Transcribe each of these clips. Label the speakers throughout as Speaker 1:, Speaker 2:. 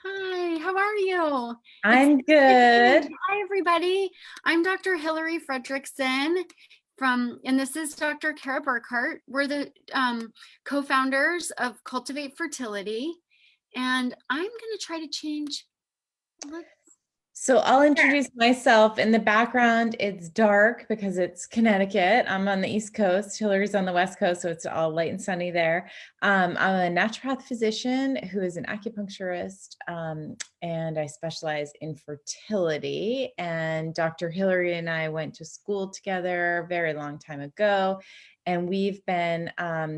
Speaker 1: Hi, how are you? It's
Speaker 2: I'm good.
Speaker 1: Hi, everybody. I'm Dr. Hillary Fredrickson and this is Dr. Kara Burkhart. We're the co-founders of Cultivate Fertility, and I'm going to try to change. Let's
Speaker 2: So I'll introduce myself. In the background, it's dark because it's Connecticut. I'm on the East Coast. Hillary's on the West Coast, so it's all light and sunny there. I'm a naturopath physician who is an acupuncturist, and I specialize in fertility. And Dr. Hillary and I went to school together a very long time ago. And we've been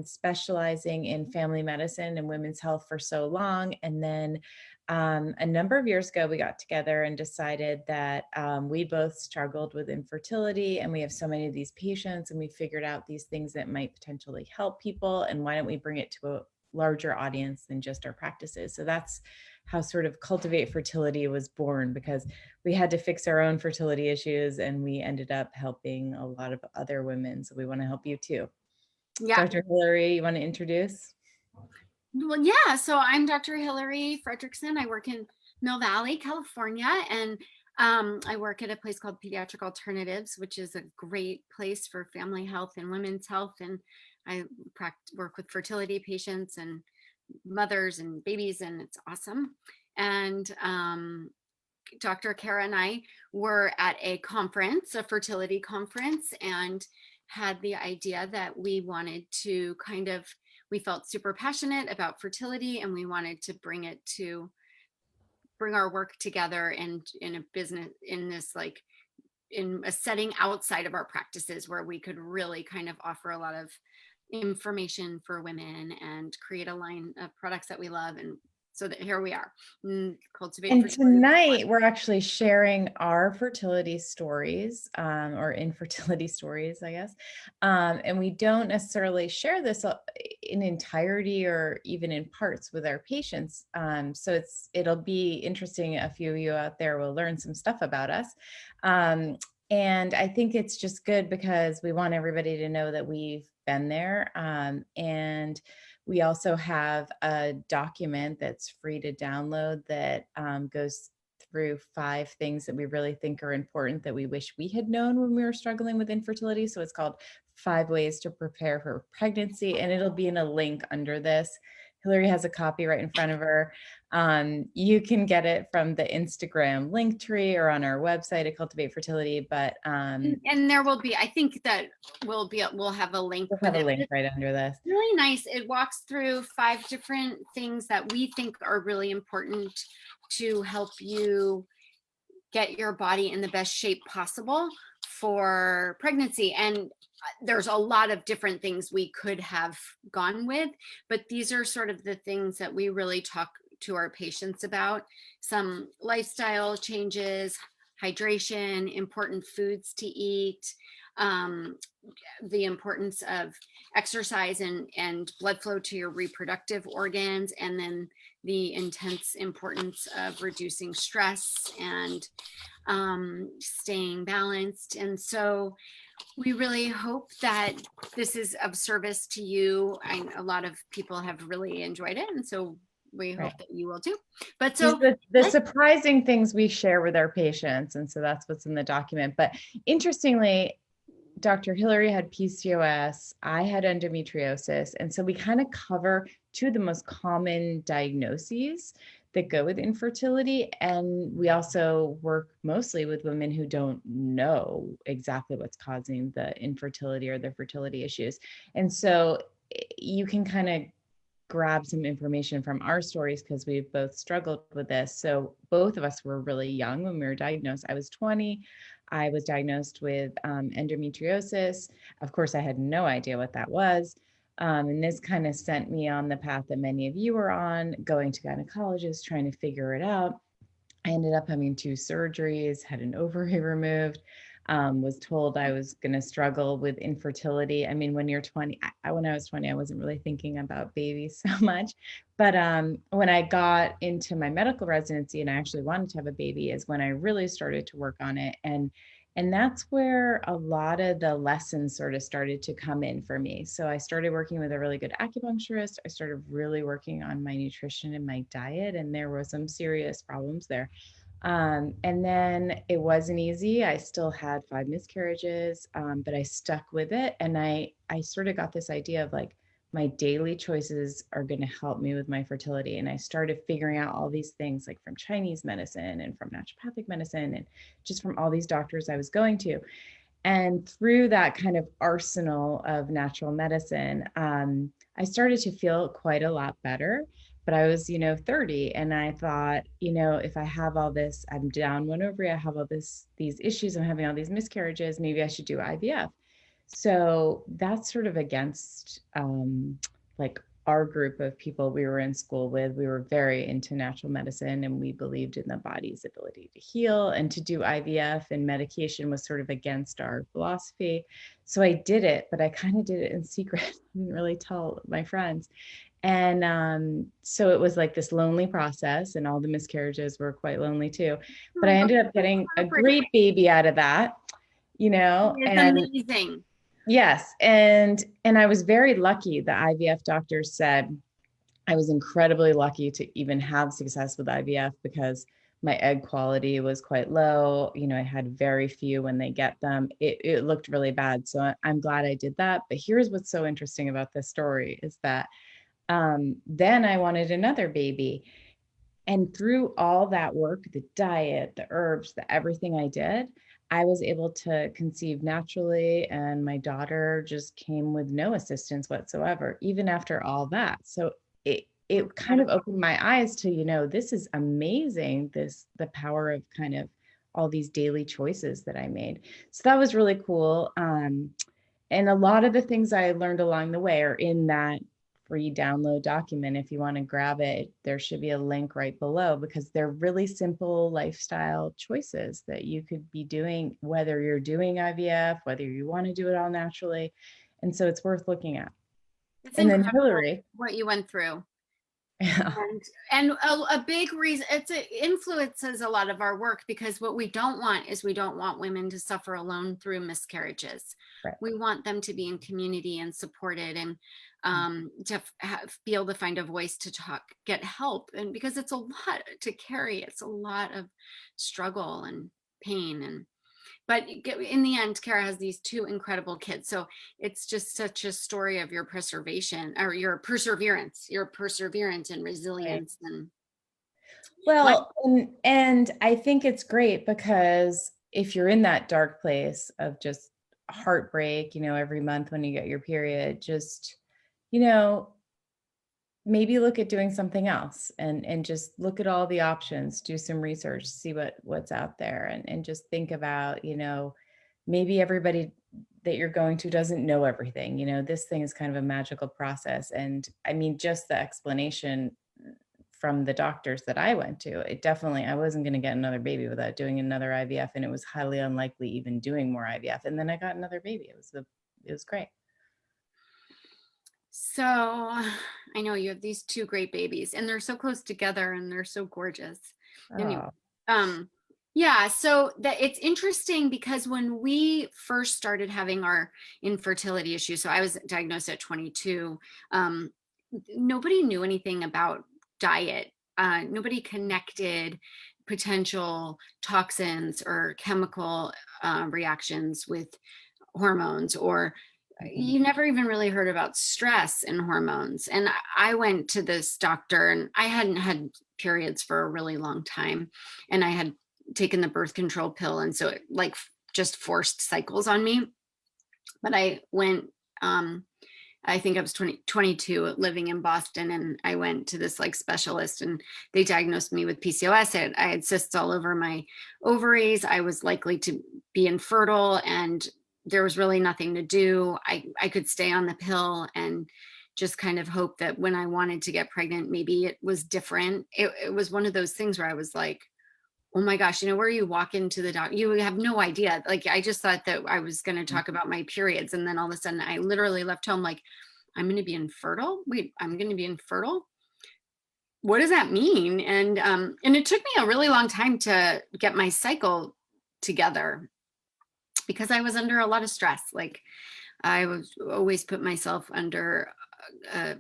Speaker 2: specializing in family medicine and women's health for so long. And then a number of years ago, we got together and decided that we both struggled with infertility, and we have so many of these patients, and we figured out these things that might potentially help people. And why don't we bring it to a larger audience than just our practices? So that's how sort of Cultivate Fertility was born, because we had to fix our own fertility issues, and we ended up helping a lot of other women. So we want to help you too.
Speaker 1: Yeah.
Speaker 2: Dr. Hillary, you want to introduce?
Speaker 1: Well, yeah. So I'm Dr. Hillary Fredrickson. I work in Mill Valley, California, and I work at a place called Pediatric Alternatives, which is a great place for family health and women's health. And I work with fertility patients and mothers and babies, and it's awesome. And Dr. Kara and I were at a conference, a fertility conference, and had the idea that we wanted to we felt super passionate about fertility, and we wanted to bring our work together and in a business, in a setting outside of our practices where we could really kind of offer a lot of information for women and create a line of products that we love. And so that here we are, Cultivate
Speaker 2: And
Speaker 1: Fertility.
Speaker 2: tonight we're actually sharing our fertility stories, or infertility stories, I guess. And we don't necessarily share this in entirety or even in parts with our patients. So it'll be interesting. A few of you out there will learn some stuff about us. And I think it's just good because we want everybody to know that we've been there. And we also have a document that's free to download that goes through 5 things that we really think are important that we wish we had known when we were struggling with infertility. So it's called 5 Ways to Prepare for Pregnancy, and it'll be in a link under this. Hillary has a copy right in front of her. You can get it from the Instagram link tree or on our website at Cultivate Fertility, but
Speaker 1: and there will be, I think that we'll have a link
Speaker 2: we'll
Speaker 1: with
Speaker 2: have a
Speaker 1: it.
Speaker 2: link right under this.
Speaker 1: Really nice. It walks through 5 different things that we think are really important to help you get your body in the best shape possible for pregnancy. And there's a lot of different things we could have gone with, but these are sort of the things that we really talk to our patients about. Some lifestyle changes, hydration, important foods to eat, the importance of exercise and blood flow to your reproductive organs, and then the intense importance of reducing stress and staying balanced. And so we really hope that this is of service to you. A lot of people have really enjoyed it, and so we hope that you will too. But
Speaker 2: These
Speaker 1: so
Speaker 2: are the surprising things we share with our patients. And so that's what's in the document. But interestingly, Dr. Hillary had PCOS, I had endometriosis. And so we kind of cover 2 of the most common diagnoses that go with infertility. And we also work mostly with women who don't know exactly what's causing the infertility or the fertility issues. And so you can kind of grab some information from our stories because we've both struggled with this. So both of us were really young when we were diagnosed. I was 20. I was diagnosed with endometriosis. Of course, I had no idea what that was. And this kind of sent me on the path that many of you are on, going to gynecologists, trying to figure it out. I ended up having 2 surgeries, had an ovary removed, was told I was going to struggle with infertility. I mean, when you're 20, when I was 20, I wasn't really thinking about babies so much. But when I got into my medical residency and I actually wanted to have a baby is when I really started to work on it. And And that's where a lot of the lessons sort of started to come in for me. So I started working with a really good acupuncturist. I started really working on my nutrition and my diet, and there were some serious problems there. And then it wasn't easy. I still had 5 miscarriages, but I stuck with it. And I sort of got this idea of like, my daily choices are going to help me with my fertility. And I started figuring out all these things like from Chinese medicine and from naturopathic medicine and just from all these doctors I was going to. And through that kind of arsenal of natural medicine, I started to feel quite a lot better. But I was, 30, and I thought, if I have all this, I'm down one ovary, I have all these issues, I'm having all these miscarriages, maybe I should do IVF. So that's sort of against like our group of people we were in school with. We were very into natural medicine and we believed in the body's ability to heal, and to do IVF and medication was sort of against our philosophy. So I did it, but I kind of did it in secret. I didn't really tell my friends. And so it was like this lonely process, and all the miscarriages were quite lonely too.
Speaker 1: Oh
Speaker 2: But
Speaker 1: my
Speaker 2: I
Speaker 1: God,
Speaker 2: ended up
Speaker 1: that's
Speaker 2: getting a
Speaker 1: heartbreaking.
Speaker 2: great baby out of that,
Speaker 1: It's
Speaker 2: and
Speaker 1: amazing.
Speaker 2: yes, and I was very lucky. The IVF doctor said I was incredibly lucky to even have success with IVF because my egg quality was quite low. I had very few when they get them. It looked really bad. So I'm glad I did that. But here's what's so interesting about this story is that then I wanted another baby. And through all that work, the diet, the herbs, the everything I did, I was able to conceive naturally. And my daughter just came with no assistance whatsoever, even after all that. So it kind of
Speaker 1: Incredible.
Speaker 2: opened my eyes to, this is amazing, the power of kind of all these daily choices that I made. So that was really cool. And a lot of the things I learned along the way are in that free download document. If you want to grab it, there should be a link right below, because they're really simple lifestyle choices that you could be doing, whether you're doing IVF, whether you want to do it all naturally. And so it's worth looking at.
Speaker 1: It's
Speaker 2: And then
Speaker 1: incredible
Speaker 2: Hillary.
Speaker 1: what you went through.
Speaker 2: Yeah.
Speaker 1: And a big reason it influences a lot of our work, because what we don't want is we don't want women to suffer alone through miscarriages.
Speaker 2: Right.
Speaker 1: We want them to be in community and supported, and to be able to find a voice to talk, get help. And because it's a lot to carry, it's a lot of struggle and pain. And but in the end, Kara has these 2 incredible kids. So it's just such a story of your preservation, or your perseverance and
Speaker 2: Right.
Speaker 1: resilience. And what
Speaker 2: Well, and I think it's great because if you're in that dark place of just heartbreak, every month when you get your period, just, you know, maybe look at doing something else, and just look at all the options, do some research, see what's out there, and just think about, maybe everybody that you're going to doesn't know everything. This thing is kind of a magical process. And I mean, just the explanation from the doctors that I went to, I wasn't going to get another baby without doing another IVF, and it was highly unlikely even doing more IVF. And then I got another baby. It was great.
Speaker 1: So I know you have these 2 great babies, and they're so close together, and they're so gorgeous. Anyway,
Speaker 2: Oh,
Speaker 1: um, yeah, so that it's interesting because when we first started having our infertility issues, so I was diagnosed at 22, nobody knew anything about diet. Nobody connected potential toxins or chemical reactions with hormones, or
Speaker 2: mhm.
Speaker 1: you never even really heard about stress and hormones. And I went to this doctor, and I hadn't had periods for a really long time, and I had taken the birth control pill, and so it like just forced cycles on me. But I went, I think I was 22, living in Boston, and I went to this like specialist, and they diagnosed me with PCOS. I had cysts all over my ovaries. I was likely to be infertile, and there was really nothing to do. I could stay on the pill and just kind of hope that when I wanted to get pregnant, maybe it was different. It was one of those things where I was like, oh my gosh, where you walk into the doc, you have no idea. Like, I just thought that I was going to talk about my periods. And then all of a sudden I literally left home like, I'm going to be infertile. Wait, I'm going to be infertile. What does that mean? And it took me a really long time to get my cycle together. because I was under a lot of stress. Like I was always put myself under uh,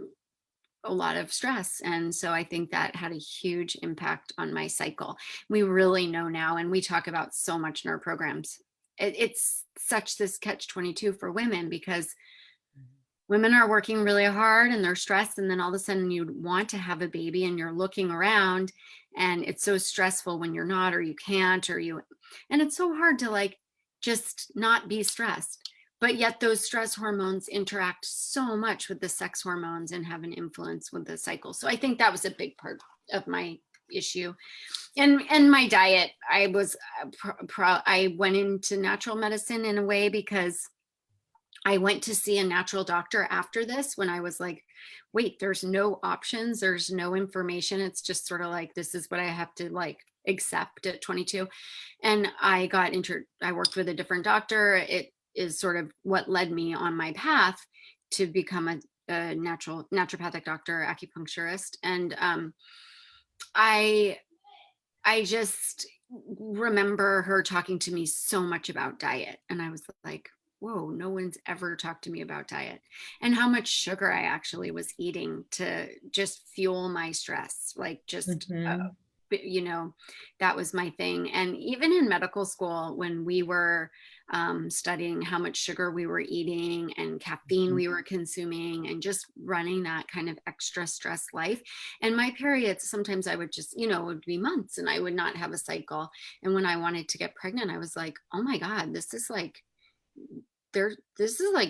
Speaker 1: a lot of stress. And so I think that had a huge impact on my cycle. We really know now, and we talk about so much in our programs. It's such this catch-22 for women, because women are working really hard and they're stressed, and then all of a sudden you want to have a baby and you're looking around and it's so stressful when you're not, or you can't, and it's so hard to like just not be stressed. But yet those stress hormones interact so much with the sex hormones and have an influence with the cycle. So I think that was a big part of my issue. And my diet, I was I went into natural medicine in a way, because I went to see a natural doctor after this when I was like, wait, there's no options, there's no information. It's just sort of like, this is what I have to like accept at 22. And I worked with a different doctor. It is sort of what led me on my path to become a naturopathic doctor, acupuncturist. And I just remember her talking to me so much about diet. And I was like, whoa, no one's ever talked to me about diet, and how much sugar I actually was eating to just fuel my stress. Like just,
Speaker 2: Mhm.
Speaker 1: that was my thing. And even in medical school, when we were studying how much sugar we were eating and caffeine we were consuming, and just running that kind of extra stress life. And my periods, sometimes I would just, it would be months and I would not have a cycle. And when I wanted to get pregnant, I was like, oh my God, this is like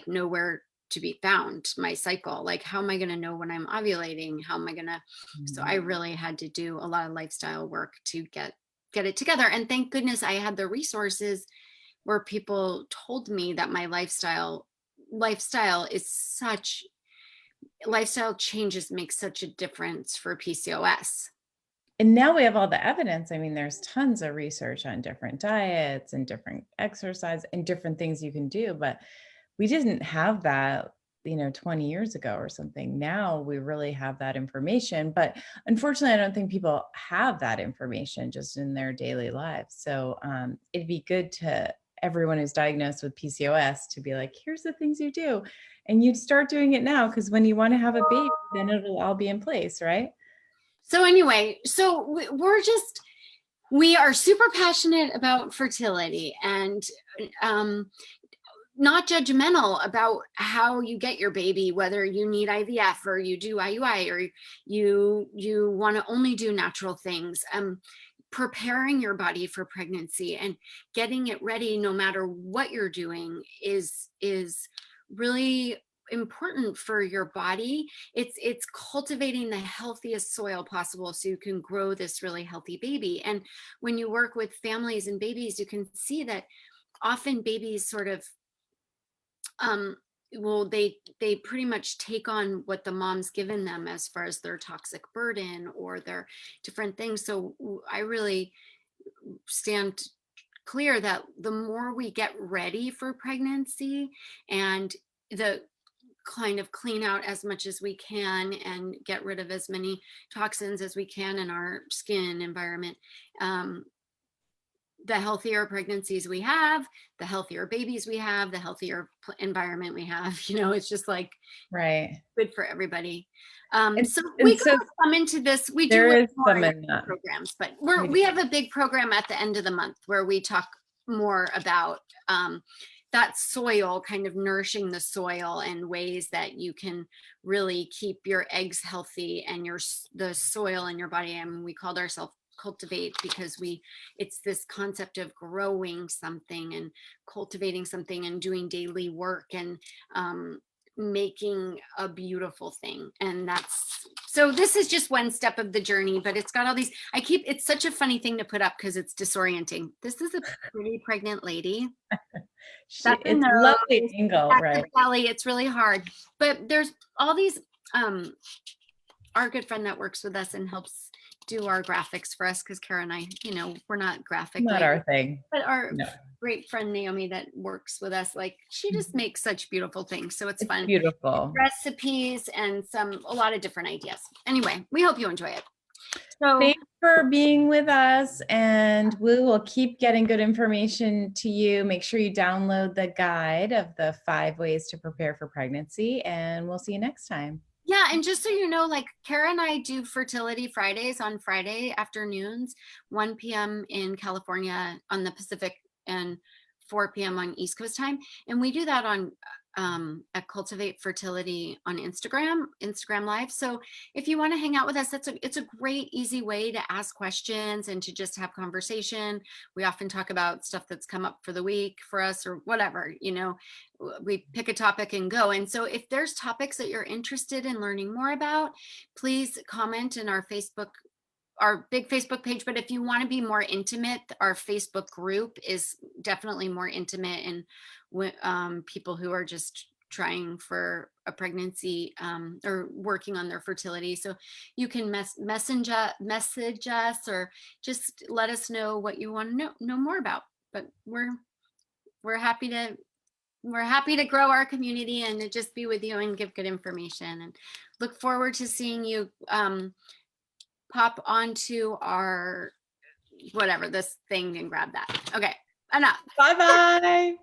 Speaker 1: nowhere to be found, my cycle. Like, how am I going to know when I'm ovulating? How am I going to? So I really had to do a lot of lifestyle work to get it together. And thank goodness I had the resources where people told me that my lifestyle changes make such a difference for PCOS.
Speaker 2: And now we have all the evidence. I mean, there's tons of research on different diets and different exercise and different things you can do, but we didn't have that, 20 years ago or something. Now we really have that information, but unfortunately, I don't think people have that information just in their daily lives. So it'd be good to everyone who's diagnosed with PCOS to be like, here's the things you do. And you'd start doing it now, because when you want to have a baby, then it'll all be in place, right?
Speaker 1: So anyway, we are super passionate about fertility, and not judgmental about how you get your baby, whether you need IVF or you do IUI, or you want to only do natural things. Preparing your body for pregnancy and getting it ready, no matter what you're doing, is really important for your body. It's cultivating the healthiest soil possible so you can grow this really healthy baby. And when you work with families and babies, you can see that often babies sort of well, they pretty much take on what the mom's given them as far as their toxic burden or their different things. So I really stand clear that the more we get ready for pregnancy and the kind of clean out as much as we can and get rid of as many toxins as we can in our skin environment, the healthier pregnancies we have, the healthier babies we have, the healthier environment we have. It's just like
Speaker 2: Right.
Speaker 1: good for everybody.
Speaker 2: And,
Speaker 1: So
Speaker 2: and
Speaker 1: we
Speaker 2: so
Speaker 1: come into this. We do
Speaker 2: there
Speaker 1: it
Speaker 2: is
Speaker 1: more
Speaker 2: some
Speaker 1: in
Speaker 2: in that.
Speaker 1: programs, but we have a big program at the end of the month where we talk more about that soil, kind of nourishing the soil, and ways that you can really keep your eggs healthy and the soil in your body. I mean, we called ourselves cultivate because it's this concept of growing something and cultivating something and doing daily work and making a beautiful thing. And so this is just one step of the journey, but it's got all these, it's such a funny thing to put up because it's disorienting. This is a pretty pregnant lady. That's a
Speaker 2: It's
Speaker 1: nose,
Speaker 2: lovely angle,
Speaker 1: that's
Speaker 2: right?
Speaker 1: the belly. It's really hard, but there's all these our good friend that works with us and helps do our graphics for us, because Kara and I, we're not graphic
Speaker 2: Not
Speaker 1: ladies,
Speaker 2: our thing.
Speaker 1: but our
Speaker 2: No.
Speaker 1: great friend Naomi that works with us, like she just makes such beautiful things. So it's fun.
Speaker 2: Beautiful.
Speaker 1: Recipes and a lot of different ideas. Anyway, we hope you enjoy it. So
Speaker 2: Thanks for being with us, and we will keep getting good information to you. Make sure you download the guide of the 5 ways to prepare for pregnancy, and we'll see you next time.
Speaker 1: yeah, and just so you know, like Kara and I do Fertility Fridays on Friday afternoons, 1 p.m. in California on the Pacific and 4 p.m. on East Coast time. And we do that on at Cultivate Fertility on Instagram Live. So if you want to hang out with us, it's a great, easy way to ask questions and to just have conversation. We often talk about stuff that's come up for the week for us or whatever, you know, we pick a topic and go. And so if there's topics that you're interested in learning more about, please comment in our big Facebook page. But if you want to be more intimate, our Facebook group is definitely more intimate, and people who are just trying for a pregnancy or working on their fertility. So you can message us or just let us know what you want to know more about. But we're happy to grow our community and to just be with you and give good information, and look forward to seeing you pop onto our whatever this thing and grab that. Okay, enough.
Speaker 2: Bye bye.